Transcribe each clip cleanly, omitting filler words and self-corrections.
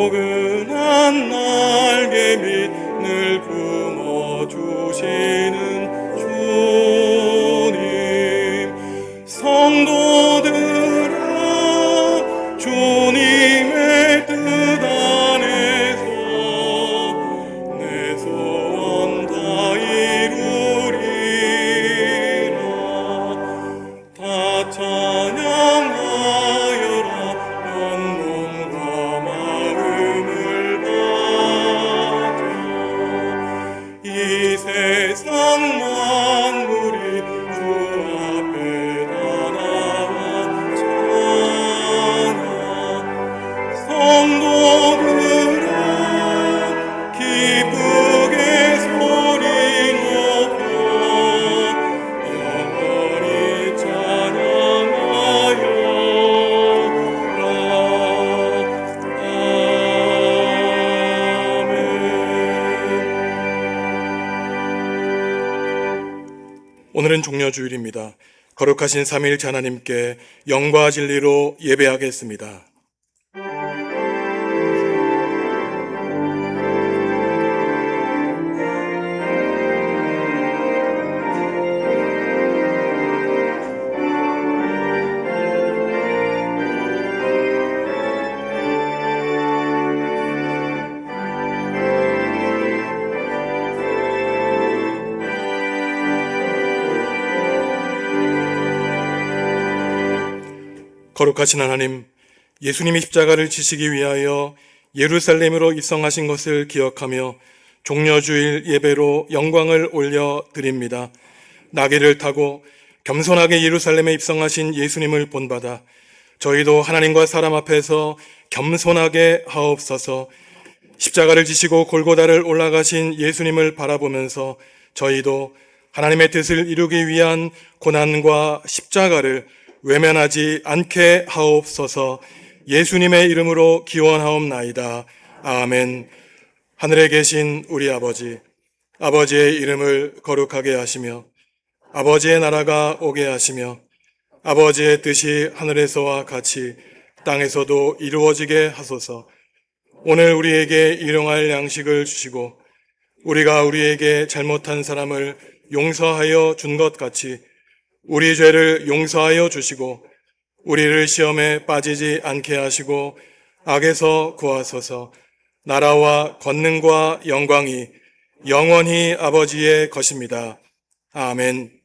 포근한 날개 밑 늘 품어주시는 주님, 성도들아 주님의 뜻 안에서 내 소원 다 이루리라. 다 찬양하여라. 몸과 마음을 바쳐 이 세상 만물이 주 앞에 다 나와 찬양. 성도들아 기쁘게 소리 높여 영원히 찬양하여라. 아멘. 오늘은 종려주일입니다. 거룩하신 삼위일체 하나님께 영과 진리로 예배하겠습니다. 거룩하신 하나님, 예수님이 십자가를 지시기 위하여 예루살렘으로 입성하신 것을 기억하며 종려주일 예배로 영광을 올려드립니다. 나귀를 타고 겸손하게 예루살렘에 입성하신 예수님을 본받아 저희도 하나님과 사람 앞에서 겸손하게 하옵소서. 십자가를 지시고 골고다를 올라가신 예수님을 바라보면서 저희도 하나님의 뜻을 이루기 위한 고난과 십자가를 외면하지 않게 하옵소서. 예수님의 이름으로 기원하옵나이다. 아멘. 하늘에 계신 우리 아버지, 아버지의 이름을 거룩하게 하시며 아버지의 나라가 오게 하시며 아버지의 뜻이 하늘에서와 같이 땅에서도 이루어지게 하소서. 오늘 우리에게 일용할 양식을 주시고 우리가 우리에게 잘못한 사람을 용서하여 준 것 같이 우리 죄를 용서하여 주시고 우리를 시험에 빠지지 않게 하시고 악에서 구하소서. 나라와 권능과 영광이 영원히 아버지의 것입니다. 아멘.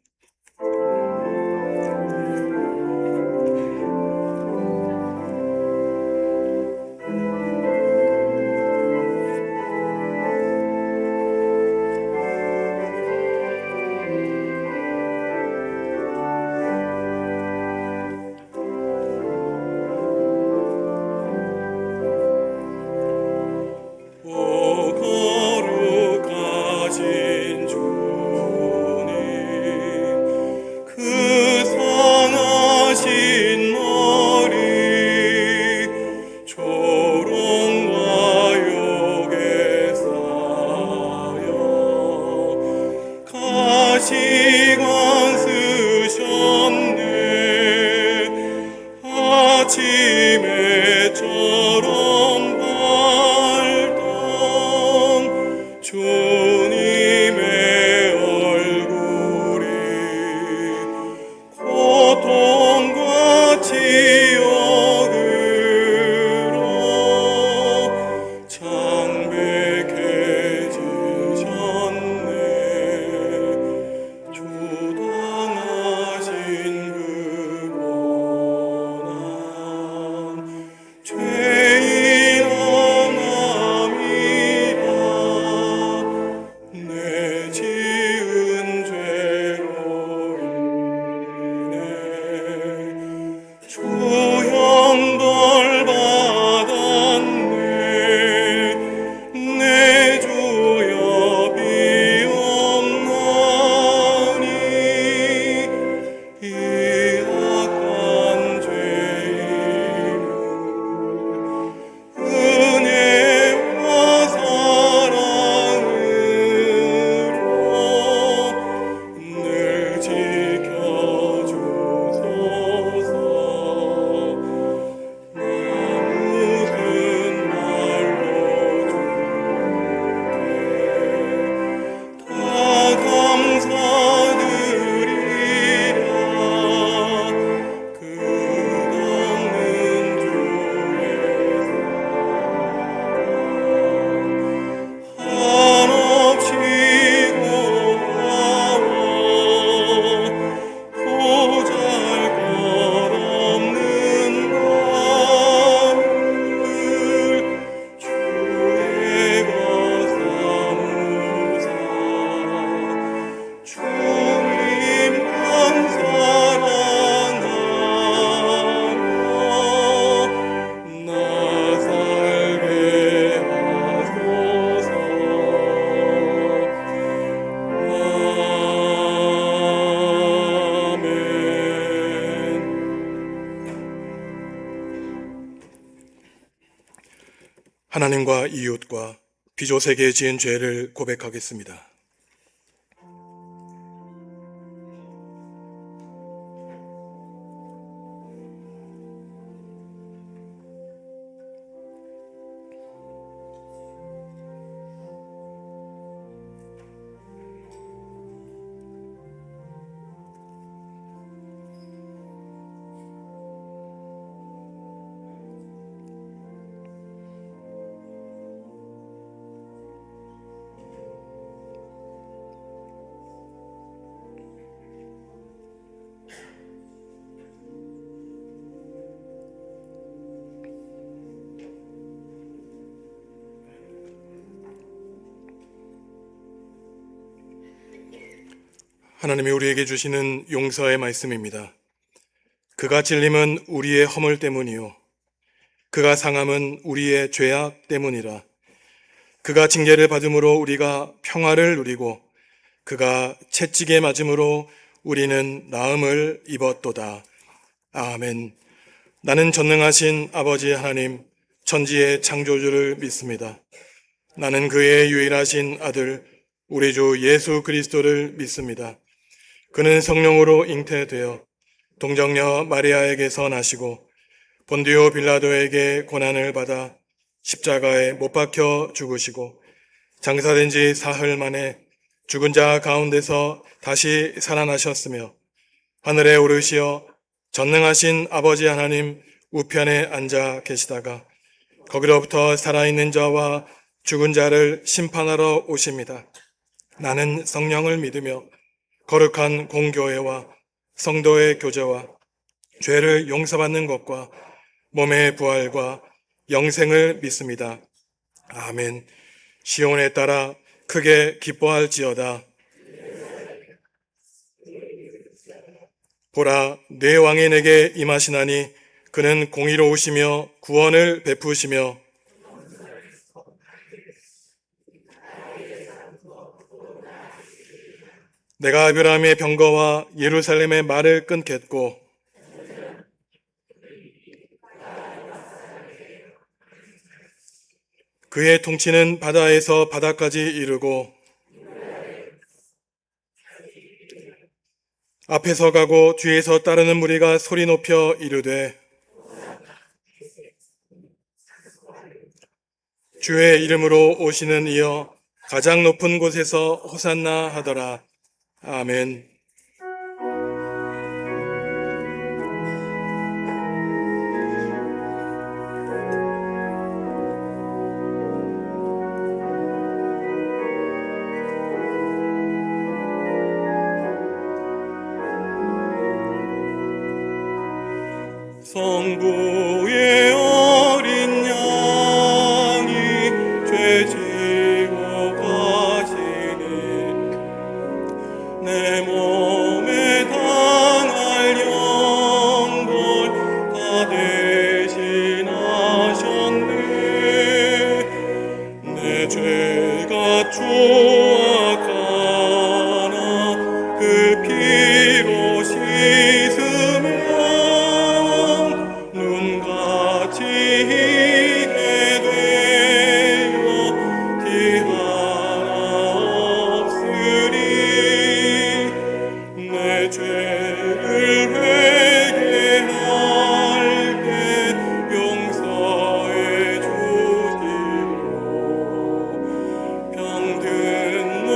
오 거룩하신 주님, 하나님과 이웃과 피조세계에 지은 죄를 고백하겠습니다. 하나님이 우리에게 주시는 용서의 말씀입니다. 그가 찔림은 우리의 허물 때문이요 그가 상함은 우리의 죄악 때문이라. 그가 징계를 받음으로 우리가 평화를 누리고 그가 채찍에 맞음으로 우리는 나음을 입었도다. 아멘. 나는 전능하신 아버지 하나님, 천지의 창조주를 믿습니다. 나는 그의 유일하신 아들 우리 주 예수 그리스도를 믿습니다. 그는 성령으로 잉태되어 동정녀 마리아에게서 나시고 본디오 빌라도에게 고난을 받아 십자가에 못 박혀 죽으시고 장사된 지 사흘 만에 죽은 자 가운데서 다시 살아나셨으며 하늘에 오르시어 전능하신 아버지 하나님 우편에 앉아 계시다가 거기로부터 살아있는 자와 죽은 자를 심판하러 오십니다. 나는 성령을 믿으며 거룩한 공교회와 성도의 교제와 죄를 용서받는 것과 몸의 부활과 영생을 믿습니다. 아멘. 시온에 따라 크게 기뻐할지어다. 보라, 내 왕이 내게 임하시나니 그는 공의로우시며 구원을 베푸시며 내가 아브라함의 병거와 예루살렘의 말을 끊겠고 그의 통치는 바다에서 바다까지 이르고 앞에서 가고 뒤에서 따르는 무리가 소리 높여 이르되 주의 이름으로 오시는 이여 가장 높은 곳에서 호산나 하더라. 아멘. 성부의 어린 양이 죄 지고 가시니 내 몸에 당할 영벌 다 대신하셨네. 내 죄가 추악하나 그 피로 씻으며 눈같이 희게 되어 티 하나 없으리. 내 죄를 회개할 때 용서해 주시고 병든 몸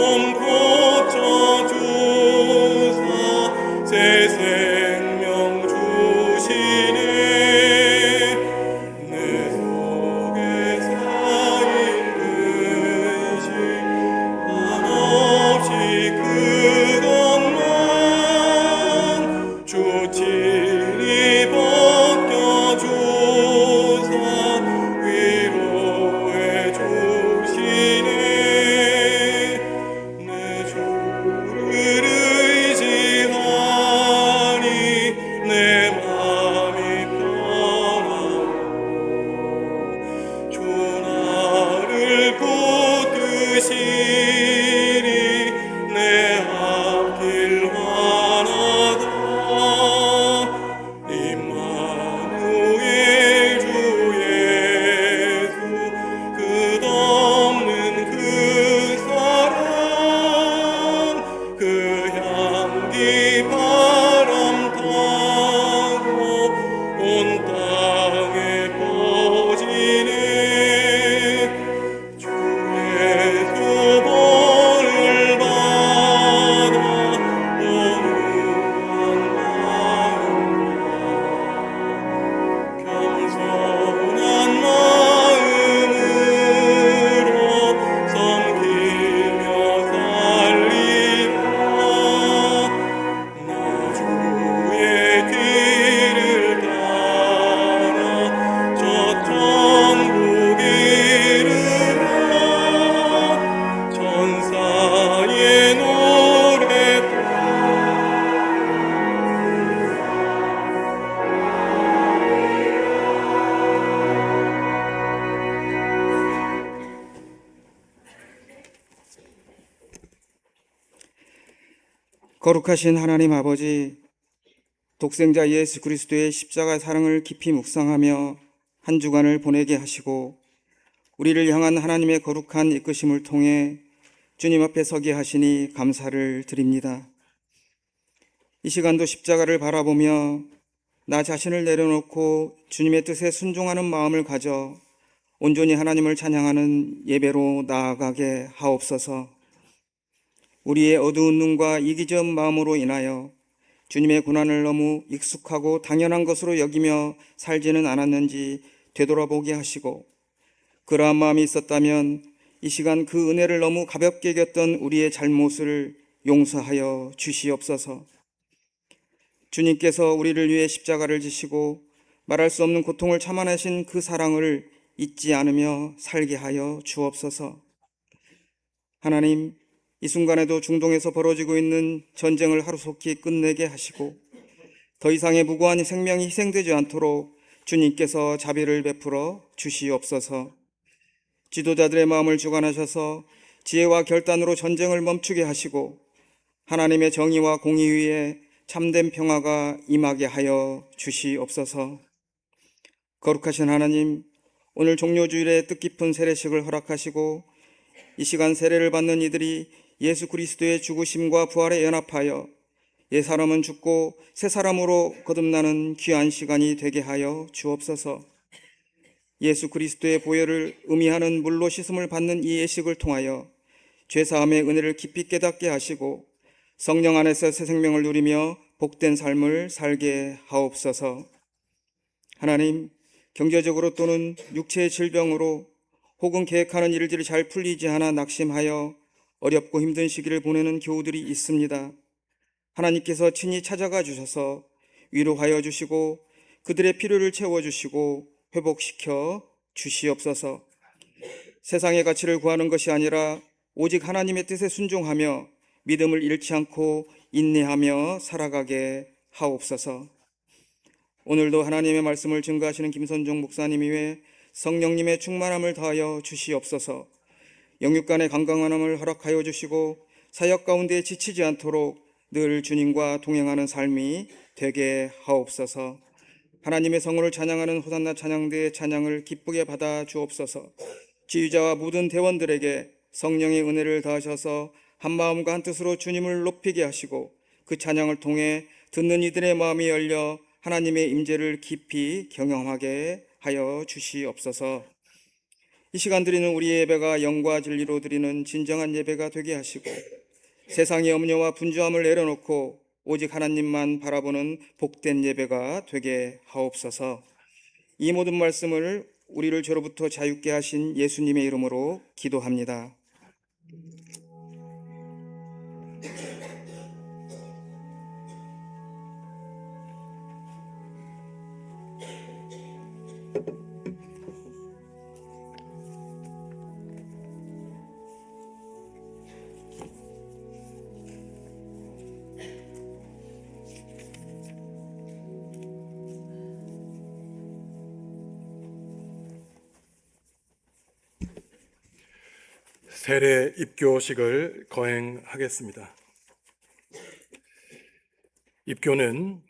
거룩하신 하나님 아버지, 독생자 예수 그리스도의 십자가 사랑을 깊이 묵상하며 한 주간을 보내게 하시고 우리를 향한 하나님의 거룩한 이끄심을 통해 주님 앞에 서게 하시니 감사를 드립니다. 이 시간도 십자가를 바라보며 나 자신을 내려놓고 주님의 뜻에 순종하는 마음을 가져 온전히 하나님을 찬양하는 예배로 나아가게 하옵소서. 우리의 어두운 눈과 이기적 마음으로 인하여 주님의 고난을 너무 익숙하고 당연한 것으로 여기며 살지는 않았는지 되돌아보게 하시고, 그러한 마음이 있었다면 이 시간 그 은혜를 너무 가볍게 여겼던 우리의 잘못을 용서하여 주시옵소서. 주님께서 우리를 위해 십자가를 지시고 말할 수 없는 고통을 참아내신 그 사랑을 잊지 않으며 살게 하여 주옵소서. 하나님, 이 순간에도 중동에서 벌어지고 있는 전쟁을 하루속히 끝내게 하시고 더 이상의 무고한 생명이 희생되지 않도록 주님께서 자비를 베풀어 주시옵소서. 지도자들의 마음을 주관하셔서 지혜와 결단으로 전쟁을 멈추게 하시고 하나님의 정의와 공의 위에 참된 평화가 임하게 하여 주시옵소서. 거룩하신 하나님, 오늘 종료주일에 뜻깊은 세례식을 허락하시고 이 시간 세례를 받는 이들이 예수 그리스도의 죽으심과 부활에 연합하여 옛 사람은 죽고 새 사람으로 거듭나는 귀한 시간이 되게 하여 주옵소서. 예수 그리스도의 보혈을 의미하는 물로 씻음을 받는 이 예식을 통하여 죄사함의 은혜를 깊이 깨닫게 하시고 성령 안에서 새 생명을 누리며 복된 삶을 살게 하옵소서. 하나님, 경제적으로 또는 육체의 질병으로 혹은 계획하는 일들이 잘 풀리지 않아 낙심하여 어렵고 힘든 시기를 보내는 교우들이 있습니다. 하나님께서 친히 찾아가 주셔서 위로하여 주시고 그들의 필요를 채워주시고 회복시켜 주시옵소서. 세상의 가치를 구하는 것이 아니라 오직 하나님의 뜻에 순종하며 믿음을 잃지 않고 인내하며 살아가게 하옵소서. 오늘도 하나님의 말씀을 증거하시는 김선종 목사님 위에 성령님의 충만함을 더하여 주시옵소서. 영육간의 건강함을 허락하여 주시고 사역 가운데 지치지 않도록 늘 주님과 동행하는 삶이 되게 하옵소서. 하나님의 성호를 찬양하는 호산나 찬양대의 찬양을 기쁘게 받아 주옵소서. 지휘자와 모든 대원들에게 성령의 은혜를 더하셔서 한 마음과 한 뜻으로 주님을 높이게 하시고 그 찬양을 통해 듣는 이들의 마음이 열려 하나님의 임재를 깊이 경험하게 하여 주시옵소서. 이 시간 드리는 우리의 예배가 영과 진리로 드리는 진정한 예배가 되게 하시고 세상의 염려와 분주함을 내려놓고 오직 하나님만 바라보는 복된 예배가 되게 하옵소서. 이 모든 말씀을 우리를 죄로부터 자유케 하신 예수님의 이름으로 기도합니다. 세례 입교식을 거행하겠습니다. 입교는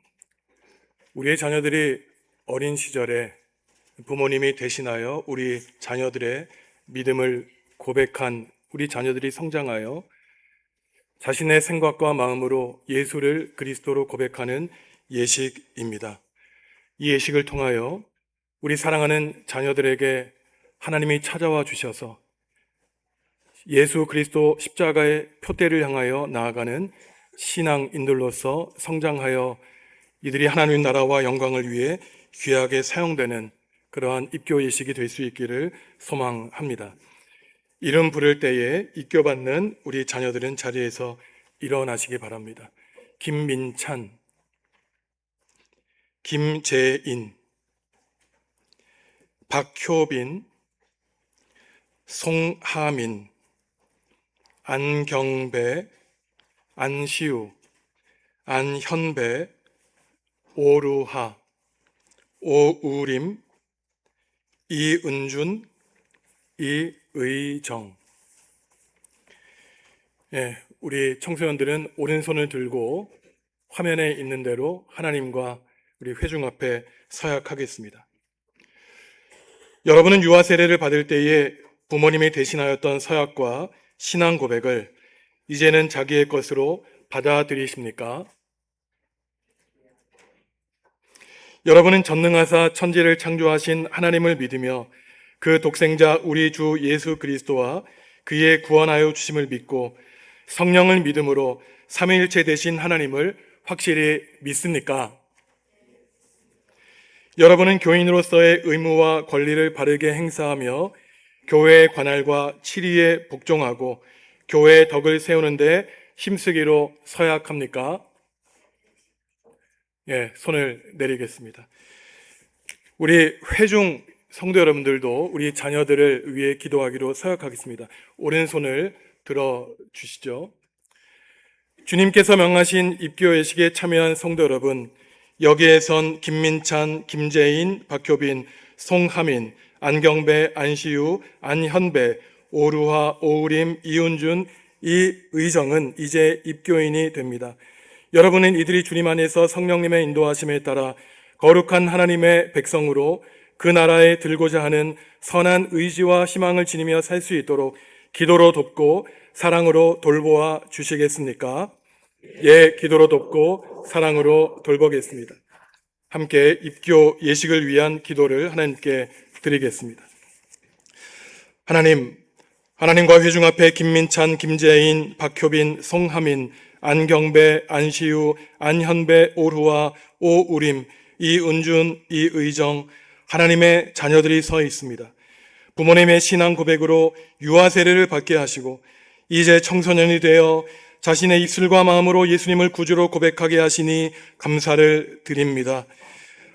우리의 자녀들이 어린 시절에 부모님이 대신하여 우리 자녀들의 믿음을 고백한 우리 자녀들이 성장하여 자신의 생각과 마음으로 예수를 그리스도로 고백하는 예식입니다. 이 예식을 통하여 우리 사랑하는 자녀들에게 하나님이 찾아와 주셔서 예수 그리스도 십자가의 표대를 향하여 나아가는 신앙인들로서 성장하여 이들이 하나님 나라와 영광을 위해 귀하게 사용되는 그러한 입교 예식이 될 수 있기를 소망합니다. 이름 부를 때에 입교받는 우리 자녀들은 자리에서 일어나시기 바랍니다. 김민찬, 김재인, 박효빈, 송하민, 안경배, 안시우, 안현배, 오루하, 오우림, 이은준, 이의정. 우리 청소년들은 오른손을 들고 화면에 있는 대로 하나님과 우리 회중 앞에 서약하겠습니다. 여러분은 유아 세례를 받을 때에 부모님이 대신하였던 서약과 신앙 고백을 이제는 자기의 것으로 받아들이십니까? 여러분은 전능하사 천지를 창조하신 하나님을 믿으며 그 독생자 우리 주 예수 그리스도와 그의 구원하여 주심을 믿고 성령을 믿음으로 삼위일체 되신 하나님을 확실히 믿습니까? 여러분은 교인으로서의 의무와 권리를 바르게 행사하며 교회의 관할과 치리에 복종하고 교회의 덕을 세우는 데 힘쓰기로 서약합니까? 예, 손을 내리겠습니다. 우리 회중 성도 여러분들도 우리 자녀들을 위해 기도하기로 서약하겠습니다. 오른손을 들어 주시죠. 주님께서 명하신 입교 예식에 참여한 성도 여러분, 여기에선 김민찬, 김재인, 박효빈, 송하민, 안경배, 안시우, 안현배, 오루화, 오우림, 이운준, 이의정은 이제 입교인이 됩니다. 여러분은 이들이 주님 안에서 성령님의 인도하심에 따라 거룩한 하나님의 백성으로 그 나라에 들고자 하는 선한 의지와 희망을 지니며 살 수 있도록 기도로 돕고 사랑으로 돌보아 주시겠습니까? 예, 기도로 돕고 사랑으로 돌보겠습니다. 함께 입교 예식을 위한 기도를 하나님께 드리겠습니다. 하나님과 회중 앞에 김민찬, 김재인, 박효빈, 송하민, 안경배, 안시우, 안현배, 오루와 오우림, 이은준, 이의정, 하나님의 자녀들이 서 있습니다. 부모님의 신앙 고백으로 유아 세례를 받게 하시고 이제 청소년이 되어 자신의 입술과 마음으로 예수님을 구주로 고백하게 하시니 감사를 드립니다.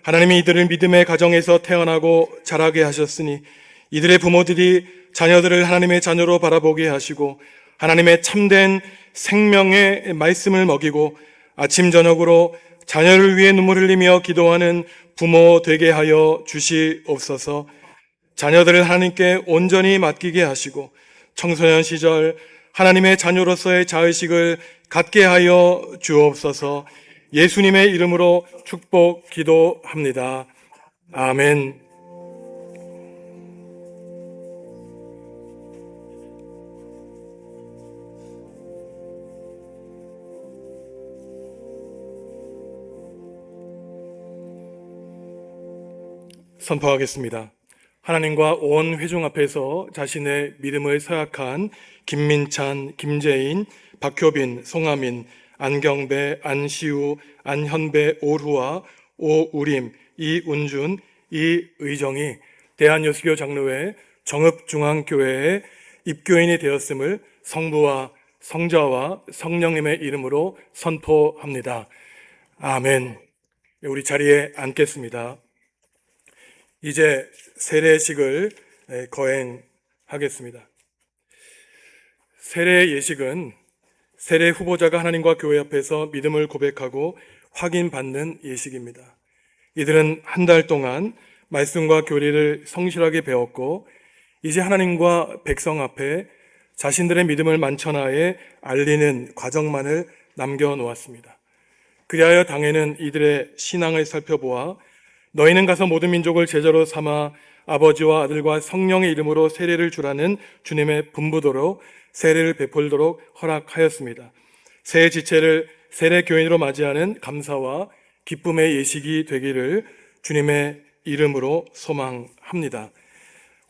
하나님이 이들을 믿음의 가정에서 태어나고 자라게 하셨으니 이들의 부모들이 자녀들을 하나님의 자녀로 바라보게 하시고 하나님의 참된 생명의 말씀을 먹이고 아침 저녁으로 자녀를 위해 눈물 흘리며 기도하는 부모 되게 하여 주시옵소서. 자녀들을 하나님께 온전히 맡기게 하시고 청소년 시절 하나님의 자녀로서의 자의식을 갖게 하여 주옵소서. 예수님의 이름으로 축복 기도합니다. 아멘. 선포하겠습니다. 하나님과 온 회중 앞에서 자신의 믿음을 서약한 김민찬, 김재인, 박효빈, 송하민, 안경배, 안시우, 안현배, 오루와 오우림, 이운준, 이의정이 대한여수교 장로회 정읍중앙교회의 입교인이 되었음을 성부와 성자와 성령님의 이름으로 선포합니다. 아멘. 우리 자리에 앉겠습니다. 이제 세례식을 거행하겠습니다. 세례 예식은 세례 후보자가 하나님과 교회 앞에서 믿음을 고백하고 확인받는 예식입니다. 이들은 한 달 동안 말씀과 교리를 성실하게 배웠고 이제 하나님과 백성 앞에 자신들의 믿음을 만천하에 알리는 과정만을 남겨놓았습니다. 그리하여 당에는 이들의 신앙을 살펴보아 너희는 가서 모든 민족을 제자로 삼아 아버지와 아들과 성령의 이름으로 세례를 주라는 주님의 분부도로 세례를 베풀도록 허락하였습니다. 새 지체를 세례 교인으로 맞이하는 감사와 기쁨의 예식이 되기를 주님의 이름으로 소망합니다.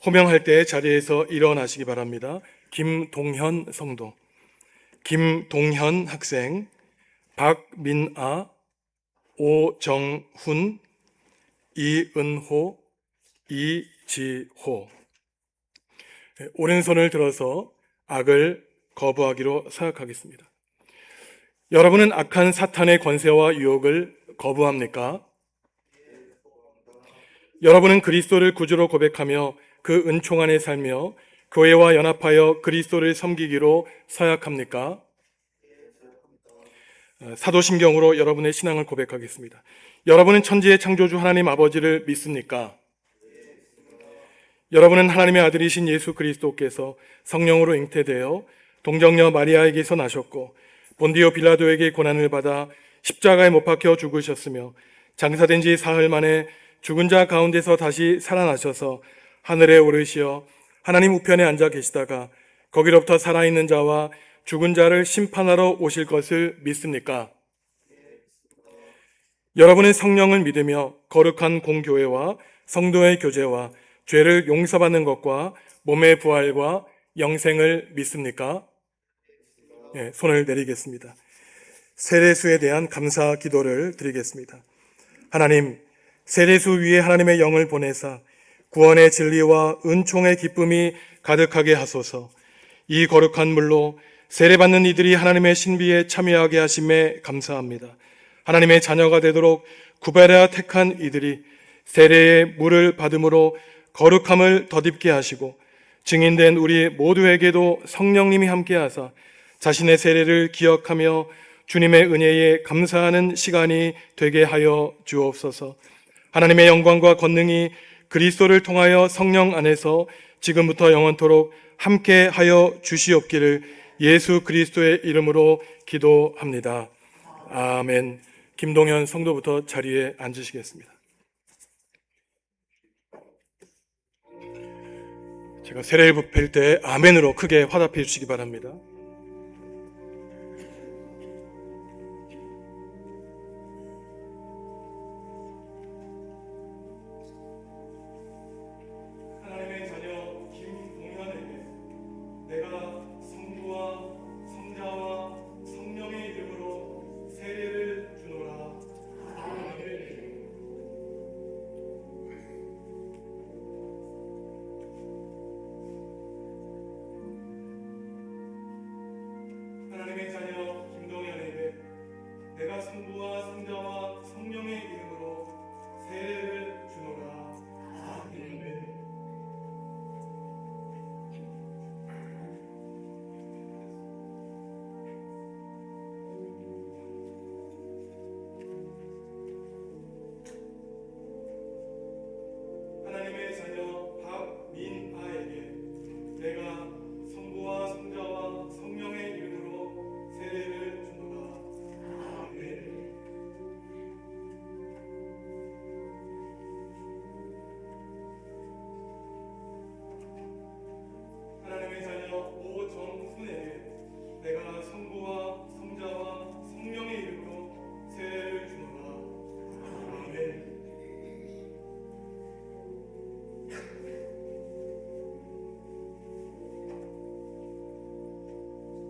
호명할 때 자리에서 일어나시기 바랍니다. 김동현 성도, 김동현 학생, 박민아, 오정훈, 이은호, 이지호. 오른손을 들어서 악을 거부하기로 서약하겠습니다. 여러분은 악한 사탄의 권세와 유혹을 거부합니까? 여러분은 그리스도를 구주로 고백하며 그 은총 안에 살며 교회와 연합하여 그리스도를 섬기기로 서약합니까? 사도신경으로 여러분의 신앙을 고백하겠습니다. 여러분은 천지의 창조주 하나님 아버지를 믿습니까? 여러분은 하나님의 아들이신 예수 그리스도께서 성령으로 잉태되어 동정녀 마리아에게서 나셨고 본디오 빌라도에게 고난을 받아 십자가에 못 박혀 죽으셨으며 장사된 지 사흘 만에 죽은 자 가운데서 다시 살아나셔서 하늘에 오르시어 하나님 우편에 앉아 계시다가 거기로부터 살아있는 자와 죽은 자를 심판하러 오실 것을 믿습니까? 여러분은 성령을 믿으며 거룩한 공교회와 성도의 교제와 죄를 용서받는 것과 몸의 부활과 영생을 믿습니까? 네, 손을 내리겠습니다. 세례수에 대한 감사 기도를 드리겠습니다. 하나님, 세례수 위에 하나님의 영을 보내사 구원의 진리와 은총의 기쁨이 가득하게 하소서. 이 거룩한 물로 세례받는 이들이 하나님의 신비에 참여하게 하심에 감사합니다. 하나님의 자녀가 되도록 구별하여 택한 이들이 세례의 물을 받음으로 거룩함을 덧입게 하시고 증인된 우리 모두에게도 성령님이 함께하사 자신의 세례를 기억하며 주님의 은혜에 감사하는 시간이 되게 하여 주옵소서. 하나님의 영광과 권능이 그리스도를 통하여 성령 안에서 지금부터 영원토록 함께 하여 주시옵기를 예수 그리스도의 이름으로 기도합니다. 아멘. 김동현 성도부터 자리에 앉으시겠습니다. 제가 세례를 붓을 때 아멘으로 크게 화답해 주시기 바랍니다. 하나님의 자녀 김동현에게 내가 성부와 성자와 성령의 이름으로 세례를 주노라. 하나님의 자녀 김동현에게 내가 성부와 성자와 성령의 이름으로 세례를 주노라. 아멘. 하나님의 자녀 박민아에게 내가 성부와 성자와 성령의 이름으로 세례를 주노라. 아멘. 하나님의 자녀 오정순에게 내가 성부와 성자와 성령의 이름으로 세례를 주노라. 아멘.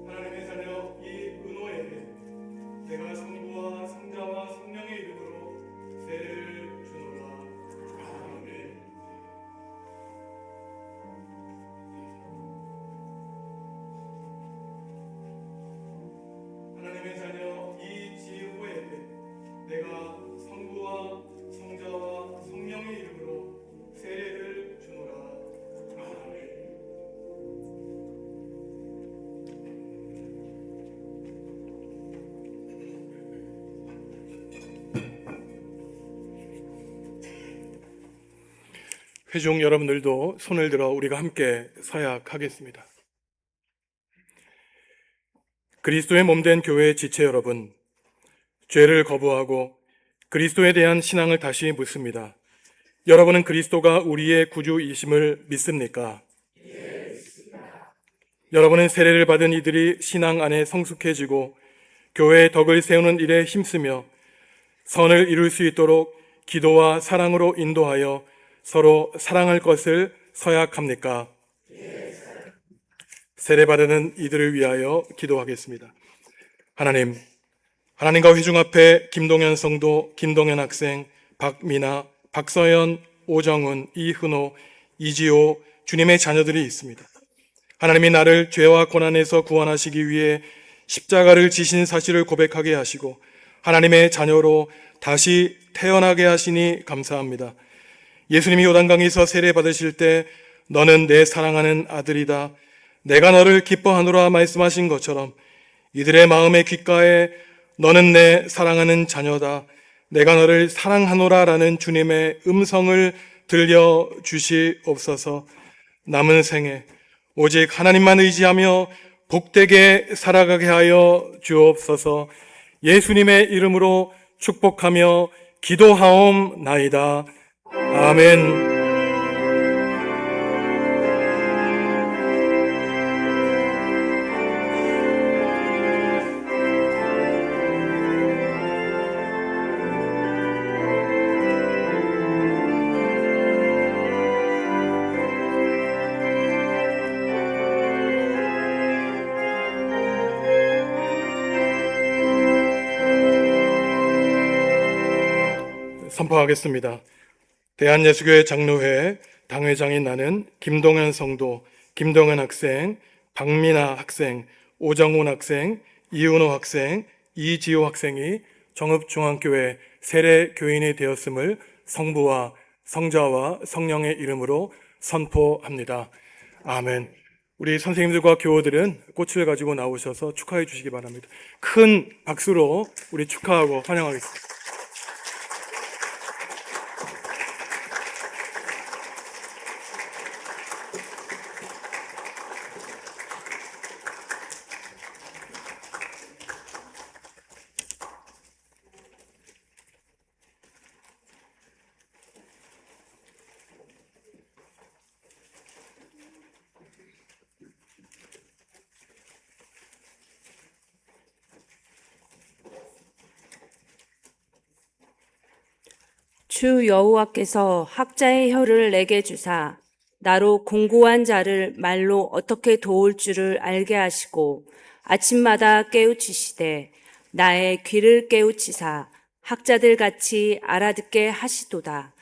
하나님의 자녀 이은호에게 내가 성부와 성자와 성령의 이름으로 세례를 주노라. 아멘. 하나님의 자녀 이지호에게 내가 성부와 성자와 성령의 이름으로 세례를 주노라. 아멘. 회중 여러분들도 손을 들어 우리가 함께 서약하겠습니다. 그리스도의 몸된 교회의 지체 여러분, 죄를 거부하고 그리스도에 대한 신앙을 다시 묻습니다. 여러분은 그리스도가 우리의 구주이심을 믿습니까? 여러분은 세례를 받은 이들이 신앙 안에 성숙해지고 교회의 덕을 세우는 일에 힘쓰며 선을 이룰 수 있도록 기도와 사랑으로 인도하여 서로 사랑할 것을 서약합니까? 세례받는 이들을 위하여 기도하겠습니다. 하나님과 회중 앞에 김동현 성도, 김동현 학생, 박미나, 박서연, 오정훈, 이흔호, 이지호, 주님의 자녀들이 있습니다. 하나님이 나를 죄와 고난에서 구원하시기 위해 십자가를 지신 사실을 고백하게 하시고 하나님의 자녀로 다시 태어나게 하시니 감사합니다. 예수님이 요단강에서 세례 받으실 때 너는 내 사랑하는 아들이다, 내가 너를 기뻐하노라 말씀하신 것처럼 이들의 마음의 귓가에 너는 내 사랑하는 자녀다, 내가 너를 사랑하노라 라는 주님의 음성을 들려주시옵소서. 남은 생에 오직 하나님만 의지하며 복되게 살아가게 하여 주옵소서. 예수님의 이름으로 축복하며 기도하옵나이다. 아멘. 선포하겠습니다. 대한예수교회 장로회 당회장인 나는 김동현 성도, 김동현 학생, 박민아 학생, 오정훈 학생, 이은호 학생, 이지호 학생이 정읍중앙교회 세례 교인이 되었음을 성부와 성자와 성령의 이름으로 선포합니다. 아멘. 우리 선생님들과 교우들은 꽃을 가지고 나오셔서 축하해 주시기 바랍니다. 큰 박수로 우리 축하하고 환영하겠습니다. 주 여호와께서 학자의 혀를 내게 주사 나로 공고한 자를 말로 어떻게 도울 줄을 알게 하시고 아침마다 깨우치시되 나의 귀를 깨우치사 학자들 같이 알아듣게 하시도다.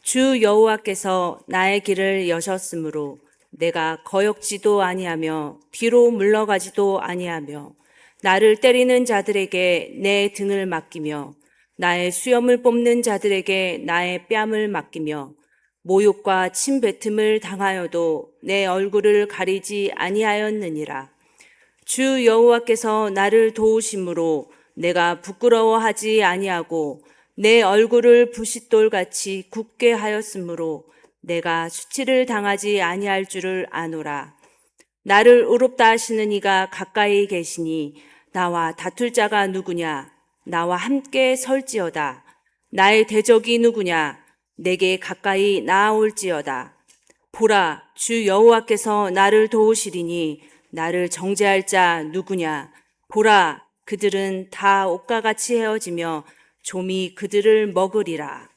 주 여호와께서 나의 길을 여셨으므로 내가 거역지도 아니하며 뒤로 물러가지도 아니하며 나를 때리는 자들에게 내 등을 맡기며 나의 수염을 뽑는 자들에게 나의 뺨을 맡기며 모욕과 침뱉음을 당하여도 내 얼굴을 가리지 아니하였느니라. 주 여호와께서 나를 도우심으로 내가 부끄러워하지 아니하고 내 얼굴을 부싯돌같이 굳게 하였으므로 내가 수치를 당하지 아니할 줄을 아노라. 나를 의롭다 하시는 이가 가까이 계시니 나와 다툴 자가 누구냐? 나와 함께 설지어다. 나의 대적이 누구냐? 내게 가까이 나아올지어다. 보라, 주 여호와께서 나를 도우시리니 나를 정죄할 자 누구냐? 보라, 그들은 다 옷과 같이 헤어지며 좀이 그들을 먹으리라.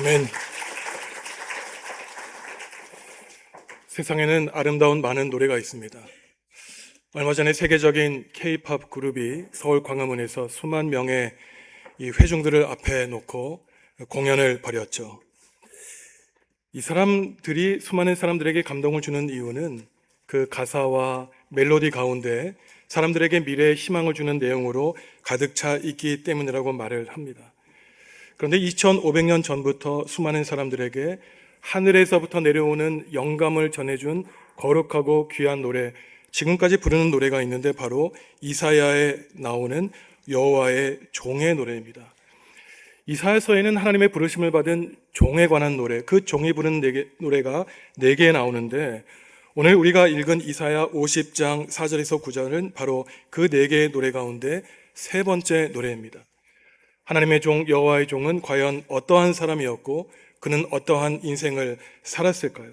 아멘. 세상에는 아름다운 많은 노래가 있습니다. 얼마 전에 세계적인 K-팝 그룹이 서울 광화문에서 수만 명의 이 회중들을 앞에 놓고 공연을 벌였죠. 이 사람들이 수많은 사람들에게 감동을 주는 이유는 그 가사와 멜로디 가운데 사람들에게 미래의 희망을 주는 내용으로 가득 차 있기 때문이라고 말을 합니다. 그런데 2500년 전부터 수많은 사람들에게 하늘에서부터 내려오는 영감을 전해준 거룩하고 귀한 노래, 지금까지 부르는 노래가 있는데 바로 이사야에 나오는 여호와의 종의 노래입니다. 이사야서에는 하나님의 부르심을 받은 종에 관한 노래, 그 종이 부르는 노래가 4개 나오는데 오늘 우리가 읽은 이사야 50장 4절에서 9절은 바로 그 4개의 노래 가운데 3번째 노래입니다. 하나님의 종 여호와의 종은 과연 어떠한 사람이었고 그는 어떠한 인생을 살았을까요?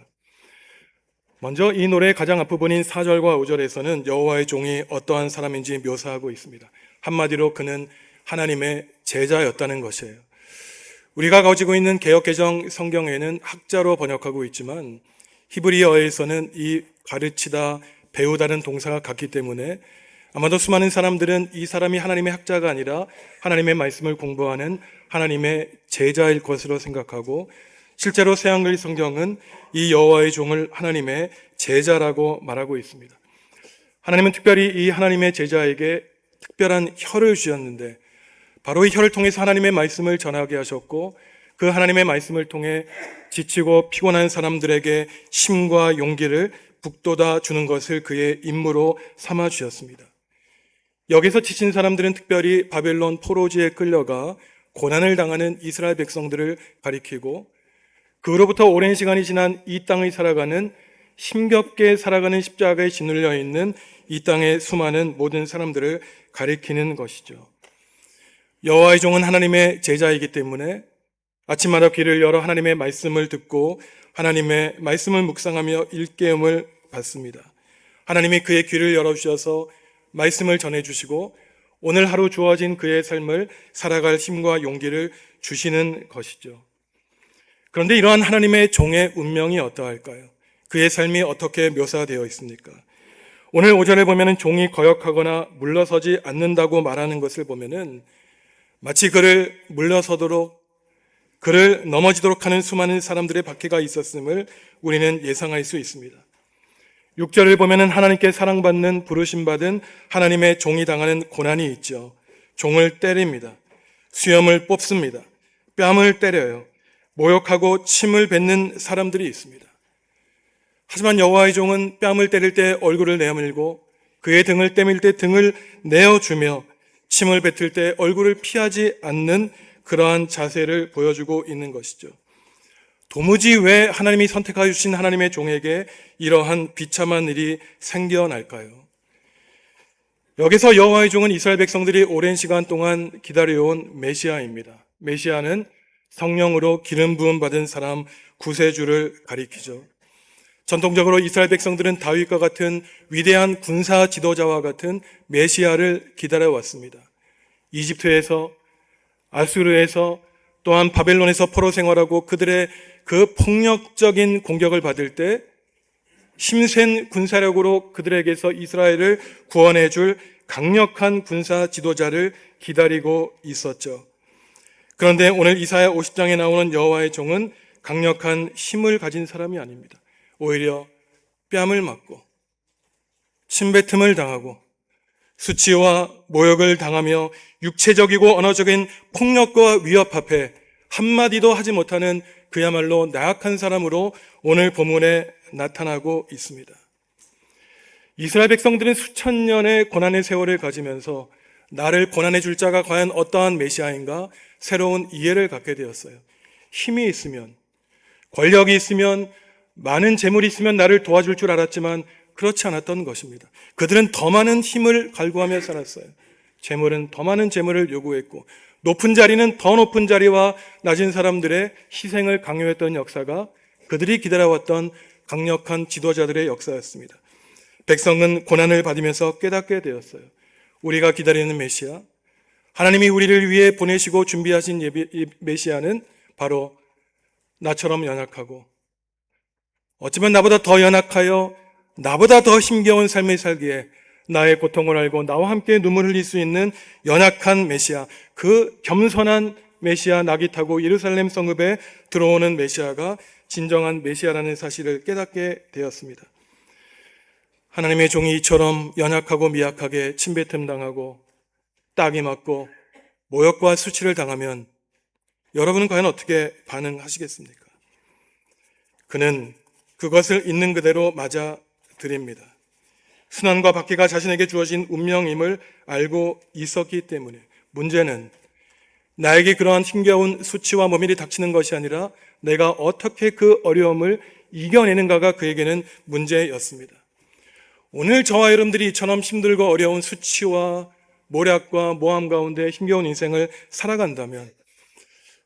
먼저 이 노래의 가장 앞부분인 4절과 5절에서는 여호와의 종이 어떠한 사람인지 묘사하고 있습니다. 한마디로 그는 하나님의 제자였다는 것이에요. 우리가 가지고 있는 개역개정 성경에는 학자로 번역하고 있지만 히브리어에서는 이 가르치다, 배우다는 동사가 같기 때문에 아마도 수많은 사람들은 이 사람이 하나님의 학자가 아니라 하나님의 말씀을 공부하는 하나님의 제자일 것으로 생각하고 실제로 새한글 성경은 이 여호와의 종을 하나님의 제자라고 말하고 있습니다. 하나님은 특별히 이 하나님의 제자에게 특별한 혀를 주셨는데 바로 이 혀를 통해서 하나님의 말씀을 전하게 하셨고 그 하나님의 말씀을 통해 지치고 피곤한 사람들에게 힘과 용기를 북돋아 주는 것을 그의 임무로 삼아 주셨습니다. 여기서 지친 사람들은 특별히 바벨론 포로지에 끌려가 고난을 당하는 이스라엘 백성들을 가리키고 그로부터 오랜 시간이 지난 이 땅을 살아가는 힘겹게 살아가는 십자가에 짓눌려 있는 이 땅의 수많은 모든 사람들을 가리키는 것이죠. 여호와의 종은 하나님의 제자이기 때문에 아침마다 귀를 열어 하나님의 말씀을 듣고 하나님의 말씀을 묵상하며 일깨움을 받습니다. 하나님이 그의 귀를 열어주셔서 말씀을 전해주시고 오늘 하루 주어진 그의 삶을 살아갈 힘과 용기를 주시는 것이죠. 그런데 이러한 하나님의 종의 운명이 어떠할까요? 그의 삶이 어떻게 묘사되어 있습니까? 오늘 5절에 보면 종이 거역하거나 물러서지 않는다고 말하는 것을 보면 마치 그를 물러서도록 그를 넘어지도록 하는 수많은 사람들의 박해가 있었음을 우리는 예상할 수 있습니다. 6절을 보면 하나님께 사랑받는 부르심받은 하나님의 종이 당하는 고난이 있죠. 종을 때립니다. 수염을 뽑습니다. 뺨을 때려요. 모욕하고 침을 뱉는 사람들이 있습니다. 하지만 여호와의 종은 뺨을 때릴 때 얼굴을 내밀고 그의 등을 때밀 때 등을 내어주며 침을 뱉을 때 얼굴을 피하지 않는 그러한 자세를 보여주고 있는 것이죠. 도무지 왜 하나님이 선택하여 주신 하나님의 종에게 이러한 비참한 일이 생겨날까요? 여기서 여호와의 종은 이스라엘 백성들이 오랜 시간 동안 기다려온 메시아입니다. 메시아는 성령으로 기름 부음 받은 사람 구세주를 가리키죠. 전통적으로 이스라엘 백성들은 다윗과 같은 위대한 군사 지도자와 같은 메시아를 기다려왔습니다. 이집트에서, 아수르에서, 또한 바벨론에서 포로 생활하고 그들의 그 폭력적인 공격을 받을 때 힘센 군사력으로 그들에게서 이스라엘을 구원해 줄 강력한 군사 지도자를 기다리고 있었죠. 그런데 오늘 이사야 50장에 나오는 여호와의 종은 강력한 힘을 가진 사람이 아닙니다. 오히려 뺨을 맞고 침뱉음을 당하고 수치와 모욕을 당하며 육체적이고 언어적인 폭력과 위협 앞에 한마디도 하지 못하는 그야말로 나약한 사람으로 오늘 본문에 나타나고 있습니다. 이스라엘 백성들은 수천 년의 고난의 세월을 가지면서 나를 고난해 줄 자가 과연 어떠한 메시아인가 새로운 이해를 갖게 되었어요. 힘이 있으면, 권력이 있으면, 많은 재물이 있으면 나를 도와줄 줄 알았지만 그렇지 않았던 것입니다. 그들은 더 많은 힘을 갈구하며 살았어요. 재물은 더 많은 재물을 요구했고 높은 자리는 더 높은 자리와 낮은 사람들의 희생을 강요했던 역사가 그들이 기다려왔던 강력한 지도자들의 역사였습니다. 백성은 고난을 받으면서 깨닫게 되었어요. 우리가 기다리는 메시아, 하나님이 우리를 위해 보내시고 준비하신 메시아는 바로 나처럼 연약하고 어쩌면 나보다 더 연약하여 나보다 더 힘겨운 삶을 살기에 나의 고통을 알고 나와 함께 눈물을 흘릴 수 있는 연약한 메시아, 그 겸손한 메시아 낙이 타고 예루살렘 성읍에 들어오는 메시아가 진정한 메시아라는 사실을 깨닫게 되었습니다. 하나님의 종이 이처럼 연약하고 미약하게 침뱉음 당하고 딱이 맞고 모욕과 수치를 당하면 여러분은 과연 어떻게 반응하시겠습니까? 그는 그것을 있는 그대로 맞아 드립니다. 순환과 박해가 자신에게 주어진 운명임을 알고 있었기 때문에 문제는 나에게 그러한 힘겨운 수치와 모밀이 닥치는 것이 아니라 내가 어떻게 그 어려움을 이겨내는가가 그에게는 문제였습니다. 오늘 저와 여러분들이 이처럼 힘들고 어려운 수치와 모략과 모함 가운데 힘겨운 인생을 살아간다면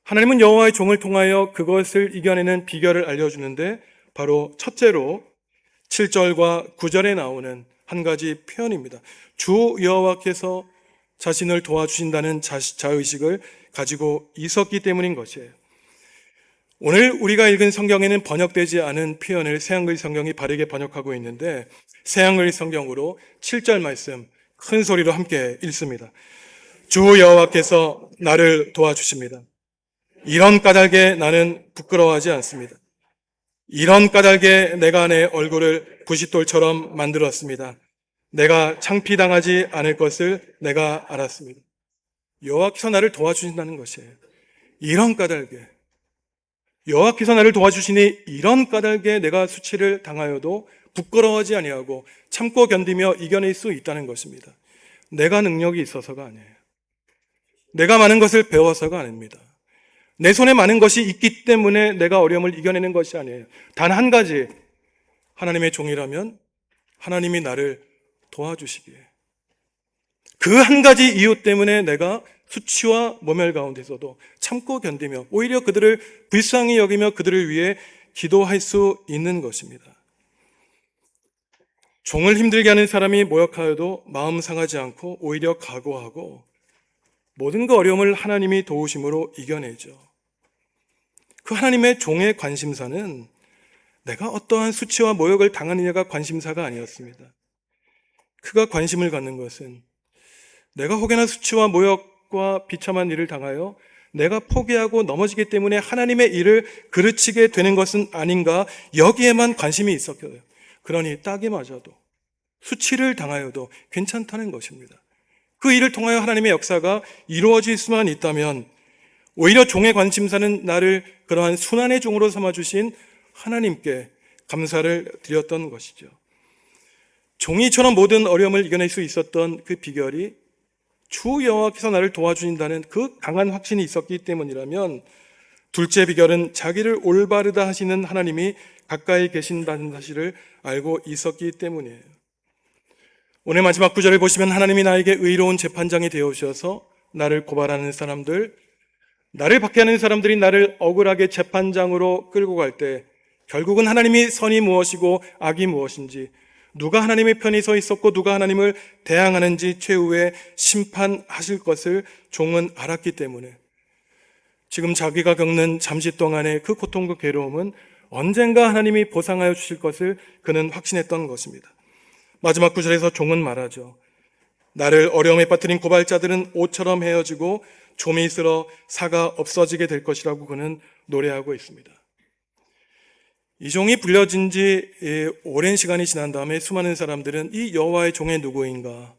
하나님은 여호와의 종을 통하여 그것을 이겨내는 비결을 알려주는데 바로 첫째로 7절과 9절에 나오는 한 가지 표현입니다. 주 여호와께서 자신을 도와주신다는 자의식을 가지고 있었기 때문인 것이에요. 오늘 우리가 읽은 성경에는 번역되지 않은 표현을 새한글 성경이 바르게 번역하고 있는데 새한글 성경으로 7절 말씀 큰 소리로 함께 읽습니다. 주 여호와께서 나를 도와주십니다. 이런 까닭에 나는 부끄러워하지 않습니다. 이런 까닭에 내가 내 얼굴을 부싯돌처럼 만들었습니다. 내가 창피당하지 않을 것을 내가 알았습니다. 여호와께서 나를 도와주신다는 것이에요. 이런 까닭에 여호와께서 나를 도와주시니 이런 까닭에 내가 수치를 당하여도 부끄러워하지 아니하고 참고 견디며 이겨낼 수 있다는 것입니다. 내가 능력이 있어서가 아니에요. 내가 많은 것을 배워서가 아닙니다. 내 손에 많은 것이 있기 때문에 내가 어려움을 이겨내는 것이 아니에요. 단 한 가지, 하나님의 종이라면 하나님이 나를 도와주시기에 그 한 가지 이유 때문에 내가 수치와 모멸 가운데서도 참고 견디며 오히려 그들을 불쌍히 여기며 그들을 위해 기도할 수 있는 것입니다. 종을 힘들게 하는 사람이 모욕하여도 마음 상하지 않고 오히려 각오하고 모든 그 어려움을 하나님이 도우심으로 이겨내죠. 그 하나님의 종의 관심사는 내가 어떠한 수치와 모욕을 당하느냐가 관심사가 아니었습니다. 그가 관심을 갖는 것은 내가 혹여나 수치와 모욕과 비참한 일을 당하여 내가 포기하고 넘어지기 때문에 하나님의 일을 그르치게 되는 것은 아닌가, 여기에만 관심이 있었거든요. 그러니 딱이 맞아도 수치를 당하여도 괜찮다는 것입니다. 그 일을 통하여 하나님의 역사가 이루어질 수만 있다면 오히려 종의 관심사는 나를 그러한 순환의 종으로 삼아주신 하나님께 감사를 드렸던 것이죠. 종이 이처럼 모든 어려움을 이겨낼 수 있었던 그 비결이 주 여호와께서 나를 도와주신다는 그 강한 확신이 있었기 때문이라면 둘째 비결은 자기를 올바르다 하시는 하나님이 가까이 계신다는 사실을 알고 있었기 때문이에요. 오늘 마지막 구절을 보시면 하나님이 나에게 의로운 재판장이 되어주셔서 나를 고발하는 사람들, 나를 박해하는 사람들이 나를 억울하게 재판장으로 끌고 갈 때 결국은 하나님이 선이 무엇이고 악이 무엇인지, 누가 하나님의 편에 서 있었고 누가 하나님을 대항하는지 최후에 심판하실 것을 종은 알았기 때문에 지금 자기가 겪는 잠시 동안의 그 고통과 괴로움은 언젠가 하나님이 보상하여 주실 것을 그는 확신했던 것입니다. 마지막 구절에서 종은 말하죠. 나를 어려움에 빠뜨린 고발자들은 옷처럼 헤어지고 조미 쓸어 사가 없어지게 될 것이라고 그는 노래하고 있습니다. 이 종이 불려진 지 오랜 시간이 지난 다음에 수많은 사람들은 이 여호와의 종의 누구인가,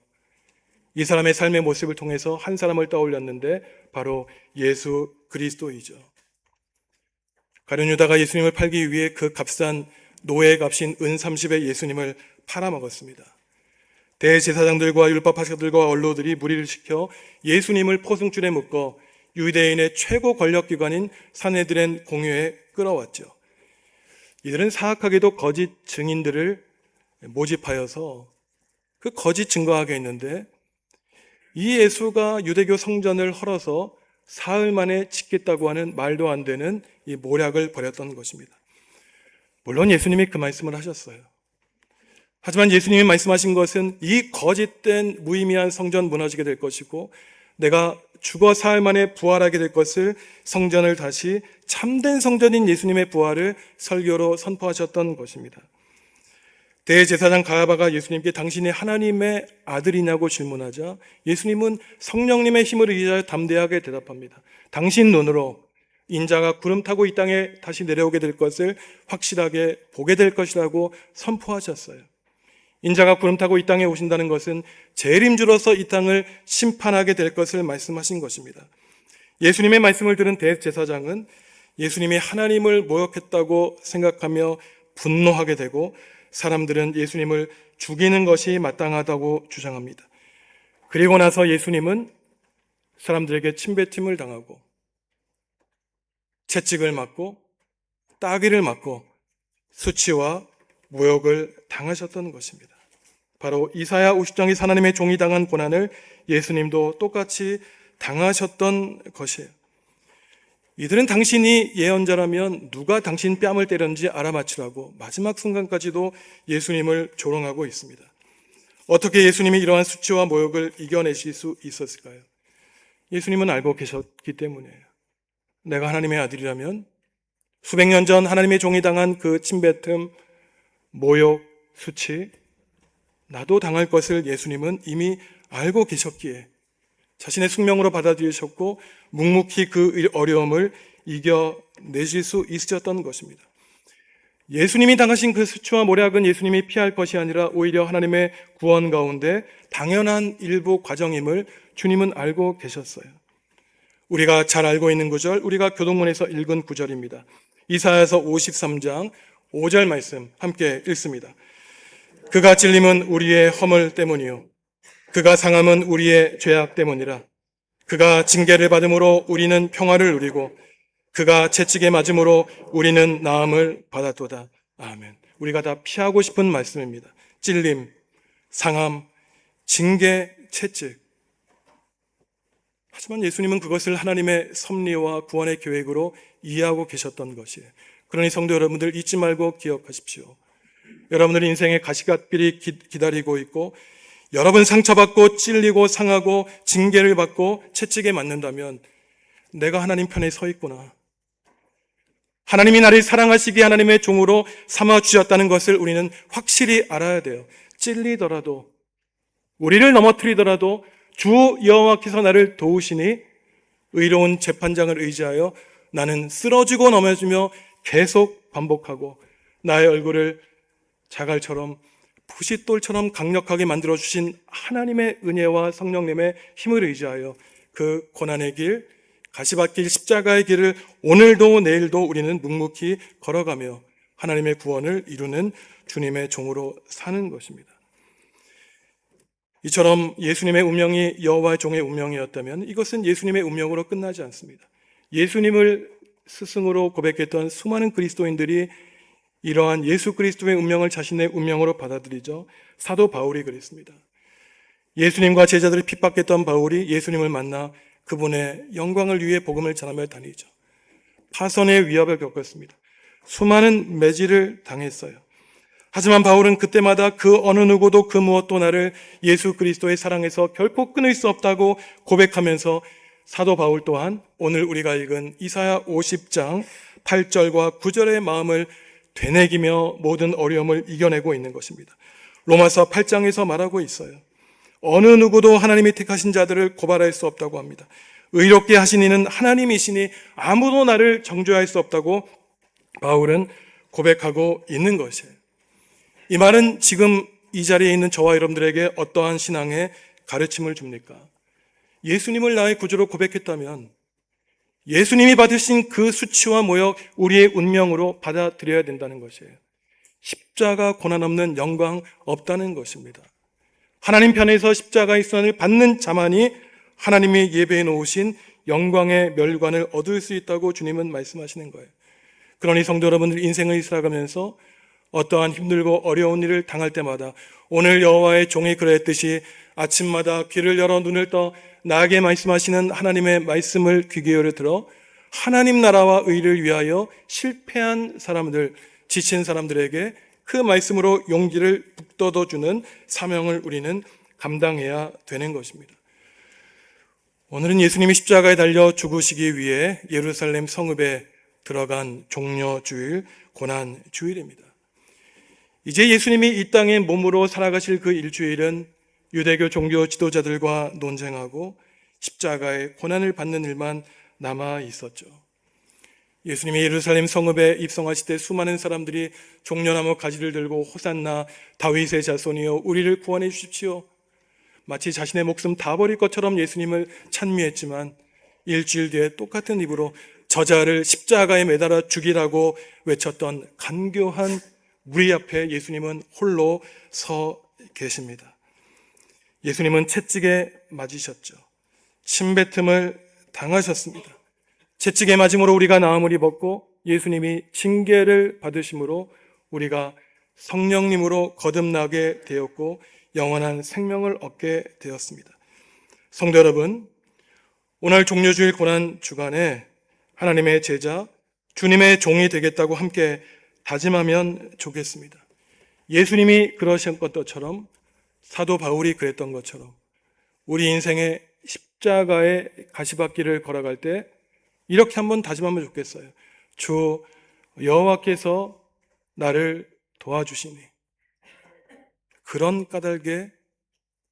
이 사람의 삶의 모습을 통해서 한 사람을 떠올렸는데 바로 예수 그리스도이죠. 가룟 유다가 예수님을 팔기 위해 그 값싼 노예 값인 은 30의 예수님을 팔아먹었습니다. 대제사장들과 율법학자들과 원로들이 무리를 시켜 예수님을 포승줄에 묶어 유대인의 최고 권력기관인 산헤드린 공회에 끌어왔죠. 이들은 사악하게도 거짓 증인들을 모집하여서 그 거짓 증거하게 했는데 이 예수가 유대교 성전을 헐어서 사흘 만에 짓겠다고 하는 말도 안 되는 이 모략을 벌였던 것입니다. 물론 예수님이 그 말씀을 하셨어요. 하지만 예수님이 말씀하신 것은 이 거짓된 무의미한 성전 무너지게 될 것이고 내가 죽어 사흘 만에 부활하게 될 것을 성전을 다시 참된 성전인 예수님의 부활을 설교로 선포하셨던 것입니다. 대제사장 가야바가 예수님께 당신이 하나님의 아들이냐고 질문하자 예수님은 성령님의 힘을 의지하여 담대하게 대답합니다. 당신 눈으로 인자가 구름 타고 이 땅에 다시 내려오게 될 것을 확실하게 보게 될 것이라고 선포하셨어요. 인자가 구름 타고 이 땅에 오신다는 것은 재림주로서 이 땅을 심판하게 될 것을 말씀하신 것입니다. 예수님의 말씀을 들은 대제사장은 예수님이 하나님을 모욕했다고 생각하며 분노하게 되고 사람들은 예수님을 죽이는 것이 마땅하다고 주장합니다. 그리고 나서 예수님은 사람들에게 침뱉음을 당하고 채찍을 맞고 따귀를 맞고 수치와 모욕을 당하셨던 것입니다. 바로 이사야 50장의 하나님의 종이 당한 고난을 예수님도 똑같이 당하셨던 것이에요. 이들은 당신이 예언자라면 누가 당신 뺨을 때렸는지 알아맞히라고 마지막 순간까지도 예수님을 조롱하고 있습니다. 어떻게 예수님이 이러한 수치와 모욕을 이겨내실 수 있었을까요? 예수님은 알고 계셨기 때문이에요. 내가 하나님의 아들이라면 수백 년 전 하나님의 종이 당한 그 침뱉음, 모욕, 수치, 나도 당할 것을 예수님은 이미 알고 계셨기에 자신의 숙명으로 받아들이셨고 묵묵히 그 어려움을 이겨내실 수 있으셨던 것입니다. 예수님이 당하신 그 수치와 모략은 예수님이 피할 것이 아니라 오히려 하나님의 구원 가운데 당연한 일부 과정임을 주님은 알고 계셨어요. 우리가 잘 알고 있는 구절, 우리가 교동문에서 읽은 구절입니다. 이사야서 53장 5절 말씀 함께 읽습니다. 그가 찔림은 우리의 허물 때문이요 그가 상함은 우리의 죄악 때문이라. 그가 징계를 받음으로 우리는 평화를 누리고 그가 채찍에 맞음으로 우리는 나음을 받았도다. 아멘. 우리가 다 피하고 싶은 말씀입니다. 찔림, 상함, 징계, 채찍. 하지만 예수님은 그것을 하나님의 섭리와 구원의 계획으로 이해하고 계셨던 것이에요. 그러니 성도 여러분들 잊지 말고 기억하십시오. 여러분들의 인생에 가시밭길이 기다리고 있고 여러분 상처받고 찔리고 상하고 징계를 받고 채찍에 맞는다면 내가 하나님 편에 서 있구나. 하나님이 나를 사랑하시기에 하나님의 종으로 삼아주셨다는 것을 우리는 확실히 알아야 돼요. 찔리더라도 우리를 넘어뜨리더라도 주 여호와께서 나를 도우시니 의로운 재판장을 의지하여 나는 쓰러지고 넘어지며 계속 반복하고 나의 얼굴을 자갈처럼 부싯돌처럼 강력하게 만들어주신 하나님의 은혜와 성령님의 힘을 의지하여 그 고난의 길, 가시밭길, 십자가의 길을 오늘도 내일도 우리는 묵묵히 걸어가며 하나님의 구원을 이루는 주님의 종으로 사는 것입니다. 이처럼 예수님의 운명이 여호와의 종의 운명이었다면 이것은 예수님의 운명으로 끝나지 않습니다. 예수님을 스승으로 고백했던 수많은 그리스도인들이 이러한 예수 그리스도의 운명을 자신의 운명으로 받아들이죠. 사도 바울이 그랬습니다. 예수님과 제자들을 핍박했던 바울이 예수님을 만나 그분의 영광을 위해 복음을 전하며 다니죠. 파선의 위협을 겪었습니다. 수많은 매질을 당했어요. 하지만 바울은 그때마다 그 어느 누구도 그 무엇도 나를 예수 그리스도의 사랑에서 결코 끊을 수 없다고 고백하면서 사도 바울 또한 오늘 우리가 읽은 이사야 50장 8절과 9절의 마음을 되새기며 모든 어려움을 이겨내고 있는 것입니다. 로마서 8장에서 말하고 있어요. 어느 누구도 하나님이 택하신 자들을 고발할 수 없다고 합니다. 의롭게 하신 이는 하나님이시니 아무도 나를 정죄할 수 없다고 바울은 고백하고 있는 것이에요. 이 말은 지금 이 자리에 있는 저와 여러분들에게 어떠한 신앙의 가르침을 줍니까? 예수님을 나의 구주로 고백했다면 예수님이 받으신 그 수치와 모욕 우리의 운명으로 받아들여야 된다는 것이에요. 십자가 고난 없는 영광 없다는 것입니다. 하나님 편에서 십자가의 수단을 받는 자만이 하나님이 예배해 놓으신 영광의 멸관을 얻을 수 있다고 주님은 말씀하시는 거예요. 그러니 성도 여러분들 인생을 살아가면서 어떠한 힘들고 어려운 일을 당할 때마다 오늘 여호와의 종이 그랬듯이 아침마다 귀를 열어 눈을 떠 나에게 말씀하시는 하나님의 말씀을 귀 기울여 들어 하나님 나라와 의를 위하여 실패한 사람들, 지친 사람들에게 그 말씀으로 용기를 북돋워주는 사명을 우리는 감당해야 되는 것입니다. 오늘은 예수님이 십자가에 달려 죽으시기 위해 예루살렘 성읍에 들어간 종려주일, 고난주일입니다. 이제 예수님이 이 땅에 몸으로 살아가실 그 일주일은 유대교 종교 지도자들과 논쟁하고 십자가의 고난을 받는 일만 남아 있었죠. 예수님이 예루살렘 성읍에 입성하실 때 수많은 사람들이 종려나무 가지를 들고 호산나 다윗의 자손이여 우리를 구원해 주십시오. 마치 자신의 목숨 다 버릴 것처럼 예수님을 찬미했지만 일주일 뒤에 똑같은 입으로 저자를 십자가에 매달아 죽이라고 외쳤던 간교한 무리 앞에 예수님은 홀로 서 계십니다. 예수님은 채찍에 맞으셨죠. 침뱉음을 당하셨습니다. 채찍에 맞음으로 우리가 나음을 입었고 예수님이 징계를 받으심으로 우리가 성령님으로 거듭나게 되었고 영원한 생명을 얻게 되었습니다. 성도 여러분, 오늘 종려주일 고난 주간에 하나님의 제자, 주님의 종이 되겠다고 함께 다짐하면 좋겠습니다. 예수님이 그러신 것처럼 사도 바울이 그랬던 것처럼 우리 인생의 십자가의 가시밭길을 걸어갈 때 이렇게 한번 다짐하면 좋겠어요. 주 여호와께서 나를 도와주시니 그런 까닭에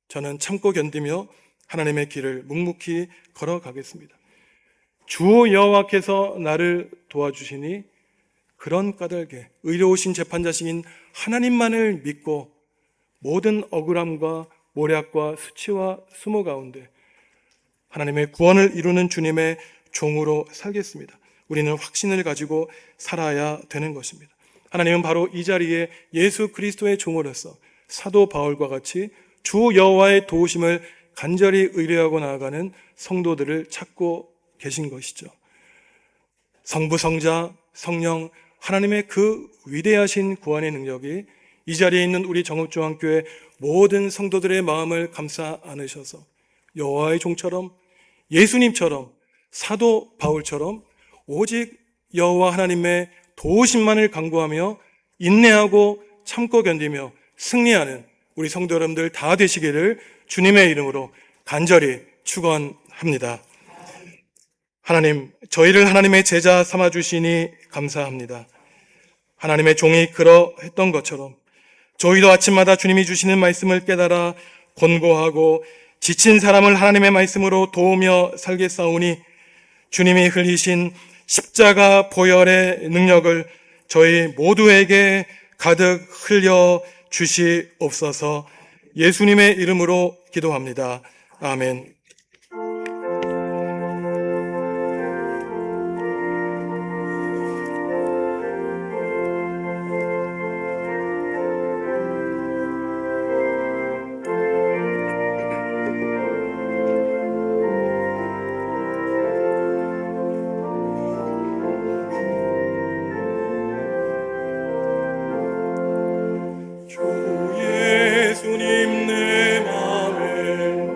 저는 참고 견디며 하나님의 길을 묵묵히 걸어가겠습니다. 주 여호와께서 나를 도와주시니 그런 까닭에 의로우신 재판자신 하나님만을 믿고 모든 억울함과 모략과 수치와 수모 가운데 하나님의 구원을 이루는 주님의 종으로 살겠습니다. 우리는 확신을 가지고 살아야 되는 것입니다. 하나님은 바로 이 자리에 예수 그리스도의 종으로서 사도 바울과 같이 주 여호와의 도우심을 간절히 의뢰하고 나아가는 성도들을 찾고 계신 것이죠. 성부, 성자, 성령, 하나님의 그 위대하신 구원의 능력이 이 자리에 있는 우리 정읍중앙교회 모든 성도들의 마음을 감싸 안으셔서 여호와의 종처럼 예수님처럼 사도 바울처럼 오직 여호와 하나님의 도우심만을 간구하며 인내하고 참고 견디며 승리하는 우리 성도 여러분들 다 되시기를 주님의 이름으로 간절히 축원합니다. 하나님, 저희를 하나님의 제자 삼아주시니 감사합니다. 하나님의 종이 그러했던 것처럼 저희도 아침마다 주님이 주시는 말씀을 깨달아 권고하고 지친 사람을 하나님의 말씀으로 도우며 살겠사오니 주님이 흘리신 십자가 보혈의 능력을 저희 모두에게 가득 흘려 주시옵소서. 예수님의 이름으로 기도합니다. 아멘. 주 예수님 내 맘을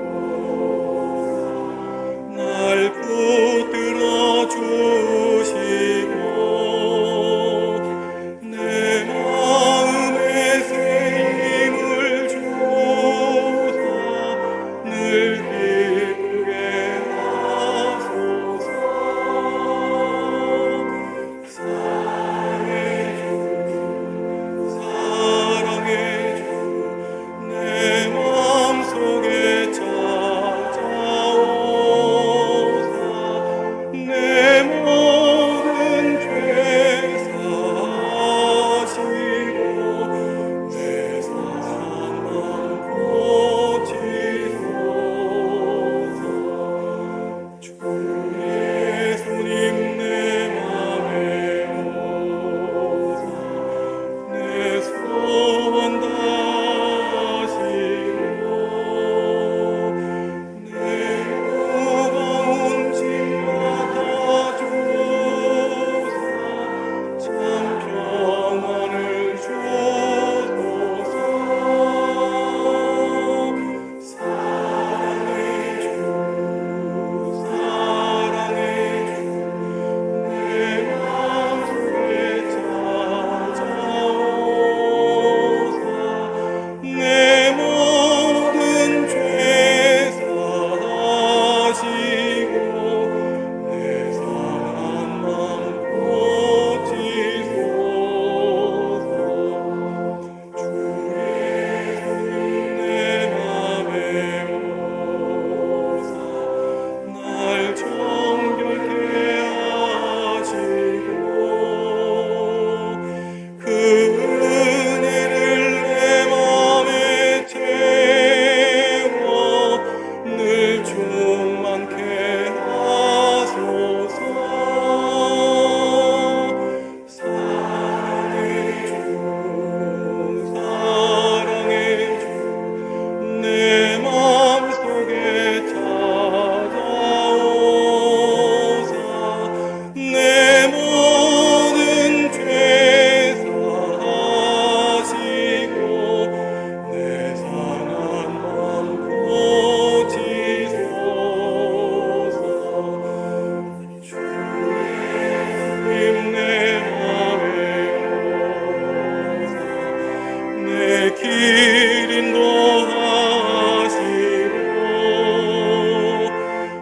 길 인도하시고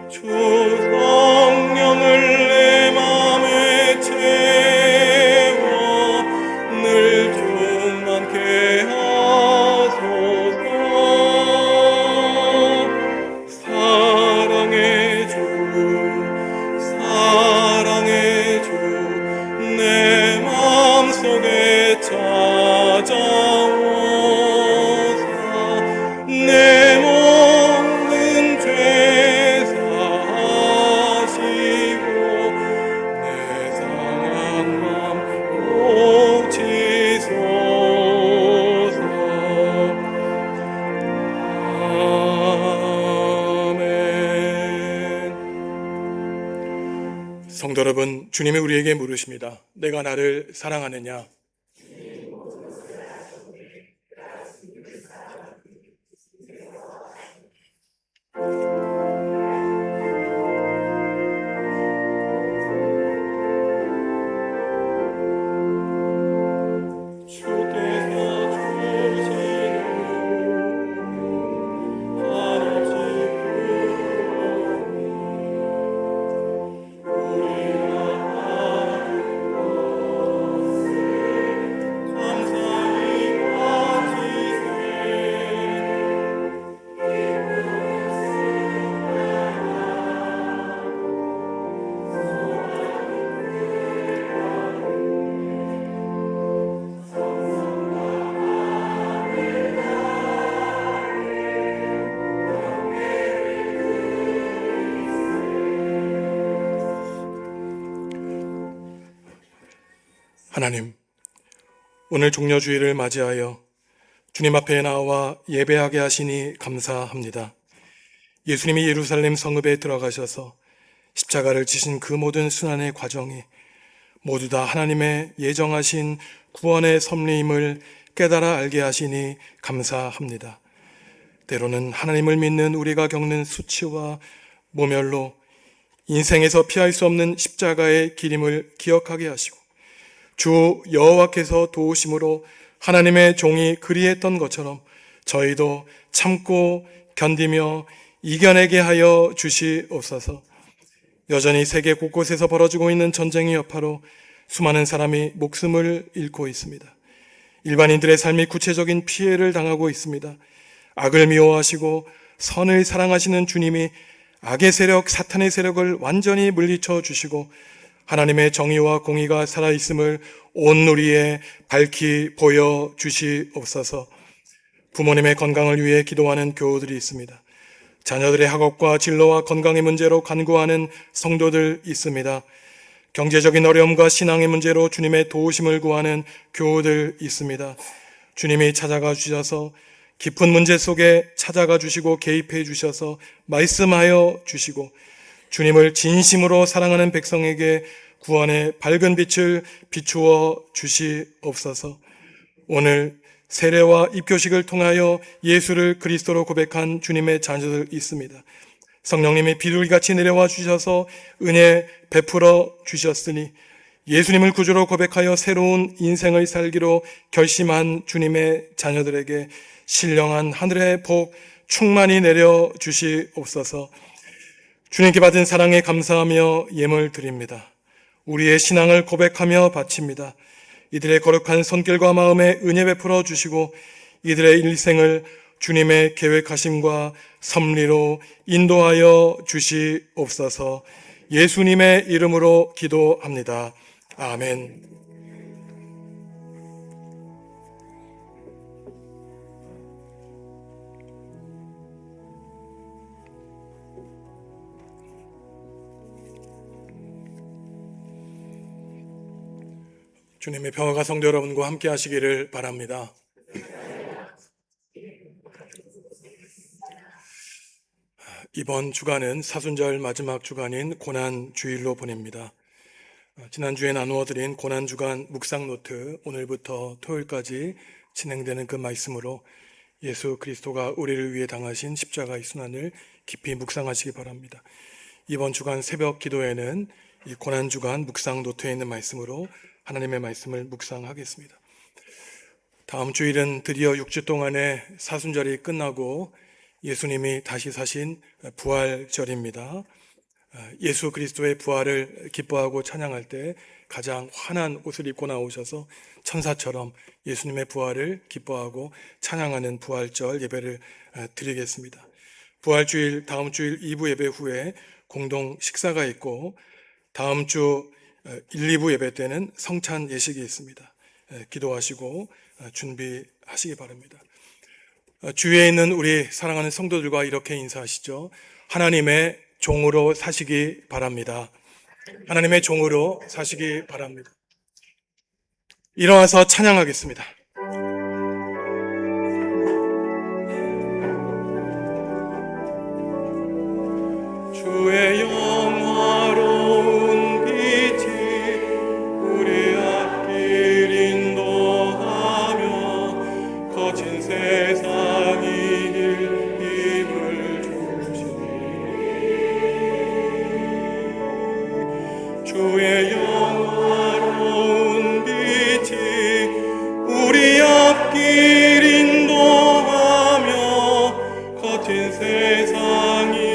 주 성령을 내 맘에 채워 늘 충만케 하소서. 사랑의 주 내 맘속에 찾아오사 내 모든 죄 사하시고 내 상한 맘 고치소서. 아멘. 성도 여러분, 주님이 우리에게 물으십니다. 내가 나를 사랑하느냐? 주께서 주시는 한없이 감사히 바치세. 하나님, 오늘 종려주일을 맞이하여 주님 앞에 나와 예배하게 하시니 감사합니다. 예수님이 예루살렘 성읍에 들어가셔서 십자가를 지신 그 모든 순환의 과정이 모두 다 하나님의 예정하신 구원의 섭리임을 깨달아 알게 하시니 감사합니다. 때로는 하나님을 믿는 우리가 겪는 수치와 모멸로 인생에서 피할 수 없는 십자가의 길임을 기억하게 하시고 주 여호와께서 도우심으로 하나님의 종이 그리했던 것처럼 저희도 참고 견디며 이겨내게 하여 주시옵소서. 여전히 세계 곳곳에서 벌어지고 있는 전쟁의 여파로 수많은 사람이 목숨을 잃고 있습니다. 일반인들의 삶이 구체적인 피해를 당하고 있습니다. 악을 미워하시고 선을 사랑하시는 주님이 악의 세력, 사탄의 세력을 완전히 물리쳐 주시고 하나님의 정의와 공의가 살아있음을 온 누리에 밝히 보여 주시옵소서. 부모님의 건강을 위해 기도하는 교우들이 있습니다. 자녀들의 학업과 진로와 건강의 문제로 간구하는 성도들 있습니다. 경제적인 어려움과 신앙의 문제로 주님의 도우심을 구하는 교우들 있습니다. 주님이 찾아가 주셔서 깊은 문제 속에 찾아가 주시고 개입해 주셔서 말씀하여 주시고 주님을 진심으로 사랑하는 백성에게 구원의 밝은 빛을 비추어 주시옵소서. 오늘 세례와 입교식을 통하여 예수를 그리스도로 고백한 주님의 자녀들 있습니다. 성령님이 비둘기같이 내려와 주셔서 은혜 베풀어 주셨으니 예수님을 구주로 고백하여 새로운 인생을 살기로 결심한 주님의 자녀들에게 신령한 하늘의 복 충만히 내려 주시옵소서. 주님께 받은 사랑에 감사하며 예물 드립니다. 우리의 신앙을 고백하며 바칩니다. 이들의 거룩한 손길과 마음에 은혜 베풀어 주시고 이들의 일생을 주님의 계획하심과 섭리로 인도하여 주시옵소서. 예수님의 이름으로 기도합니다. 아멘. 주님의 평화가 성도 여러분과 함께 하시기를 바랍니다. 이번 주간은 사순절 마지막 주간인 고난주일로 보냅니다. 지난주에 나누어드린 고난주간 묵상노트, 오늘부터 토요일까지 진행되는 그 말씀으로 예수 그리스도가 우리를 위해 당하신 십자가의 순환을 깊이 묵상하시기 바랍니다. 이번 주간 새벽 기도에는 이 고난주간 묵상노트에 있는 말씀으로 하나님의 말씀을 묵상하겠습니다. 다음 주일은 드디어 6주 동안의 사순절이 끝나고 예수님이 다시 사신 부활절입니다. 예수 그리스도의 부활을 기뻐하고 찬양할 때 가장 환한 옷을 입고 나오셔서 천사처럼 예수님의 부활을 기뻐하고 찬양하는 부활절 예배를 드리겠습니다. 부활주일 다음 주일 2부 예배 후에 공동 식사가 있고 다음 주 1, 2부 예배 때는 성찬 예식이 있습니다. 기도하시고 준비하시기 바랍니다. 주위에 있는 우리 사랑하는 성도들과 이렇게 인사하시죠. 하나님의 종으로 사시기 바랍니다. 하나님의 종으로 사시기 바랍니다. 일어나서 찬양하겠습니다. 주의 영화로운 빛이 우리 앞길 인도하며 거친 세상이 힘을 주시니 주의 영화로운 빛이 우리 앞길 인도하며 거친 세상이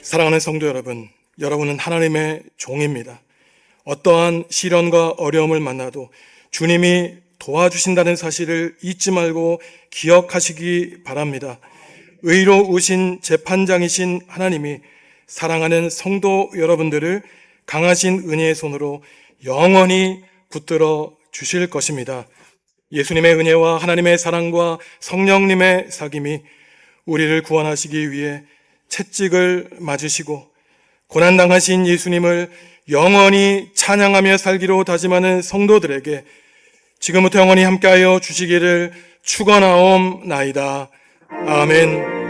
사랑하는 성도 여러분, 여러분은 하나님의 종입니다. 어떠한 시련과 어려움을 만나도 주님이 도와주신다는 사실을 잊지 말고 기억하시기 바랍니다. 의로우신 재판장이신 하나님이 사랑하는 성도 여러분들을 강하신 은혜의 손으로 영원히 붙들어 주실 것입니다. 예수님의 은혜와 하나님의 사랑과 성령님의 사귐이 우리를 구원하시기 위해 채찍을 맞으시고 고난당하신 예수님을 영원히 찬양하며 살기로 다짐하는 성도들에게 지금부터 영원히 함께하여 주시기를 축원하옵나이다. 아멘.